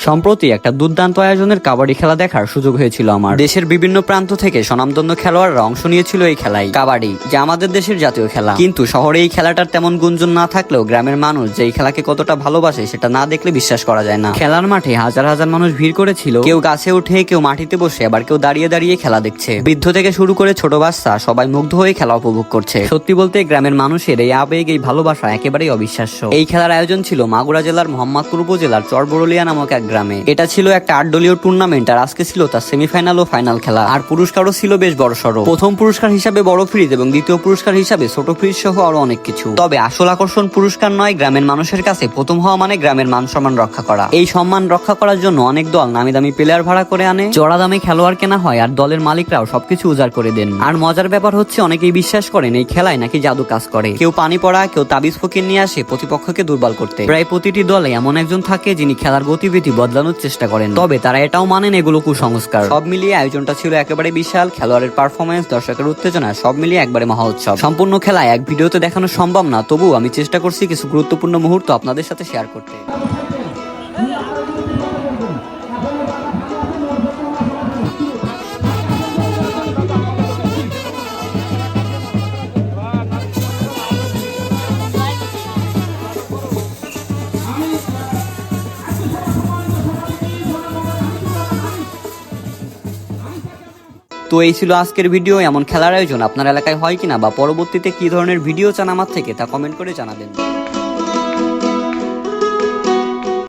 সম্প্রতি একটা দুর্দান্ত আয়োজনের কাবাডি খেলা দেখার সুযোগ হয়েছিল আমার। দেশের বিভিন্ন প্রান্ত থেকে স্বনামধন্য খেলোয়াড়রা অংশ নিয়েছিল এই খেলায়। কাবাডি যা আমাদের দেশের জাতীয় খেলা, কিন্তু শহরে এই খেলাটার তেমন গুঞ্জন না থাকলেও গ্রামের মানুষ যে এই খেলাকে কতটা ভালোবাসে সেটা না দেখলে বিশ্বাস করা যায় না। খেলার মাঠে হাজার হাজার মানুষ ভিড় করেছিল, কেউ গাছে উঠে, কেউ মাটিতে বসে, আবার কেউ দাঁড়িয়ে দাঁড়িয়ে খেলা দেখছে। বৃদ্ধ থেকে শুরু করে ছোট বাচ্চা সবাই মুগ্ধ হয়ে খেলা উপভোগ করছে। সত্যি বলতে গ্রামের মানুষের এই আবেগ, এই ভালোবাসা একেবারেই অবিশ্বাস্য। এই খেলার আয়োজন ছিল মাগুরা জেলার মোহাম্মদপুর উপজেলার চরবরলিয়া নামক এক গ্রামে। এটা ছিল একটা 8 দলীয় টুর্নামেন্ট, আর আজকে ছিল তার সেমিফাইনাল ও ফাইনাল খেলা। আর পুরস্কারও ছিল বেশ বড়সড়। প্রথম পুরস্কার হিসাবে বড় ফ্রিজ এবং দ্বিতীয় পুরস্কার হিসাবে ছোট ফ্রিজ সহ আরো অনেক কিছু। তবে আসল আকর্ষণ পুরস্কার নয়, গ্রামের মানুষের কাছে প্রথম হওয়া মানে গ্রামের মান সম্মান রক্ষা করা। এই সম্মান রক্ষা করার জন্য অনেক দল নামি দামি প্লেয়ার ভাড়া করে আনে, চড়া দামে খেলোয়াড় কেনা হয়, আর দলের মালিকরাও সবকিছু উজাড় করে দেন। আর মজার ব্যাপার হচ্ছে, অনেকেই বিশ্বাস করেন এই খেলায় নাকি জাদু কাজ করে। কেউ পানি পড়া, কেউ তাবিজ ফকির নিয়ে আসে প্রতিপক্ষকে দুর্বল করতে। প্রায় প্রতিটি দলে এমন একজন থাকে যিনি খেলার গতিবিধি বদলানোর চেষ্টা করেন। তবে তারা এটাও মানেন এগুলো কুসংস্কার। সব মিলিয়ে আয়োজনটা ছিল একেবারে বিশাল। খেলোয়াড়ের পারফরমেন্স, দর্শকের উত্তেজনা সব মিলিয়ে একবারে মহা উৎসব। সম্পূর্ণ খেলা এক ভিডিওতে দেখানো সম্ভব না, তবু আমি চেষ্টা করছি কিছু গুরুত্বপূর্ণ মুহূর্ত আপনাদের সাথে শেয়ার করতে। তো এই ছিল আজকের ভিডিও। এমন খেলার আয়োজন আপনার এলাকায় হয় কিনা, বা পরবর্তীতে কি ধরনের ভিডিও চান আমার থেকে, তা কমেন্ট করে জানাবেন।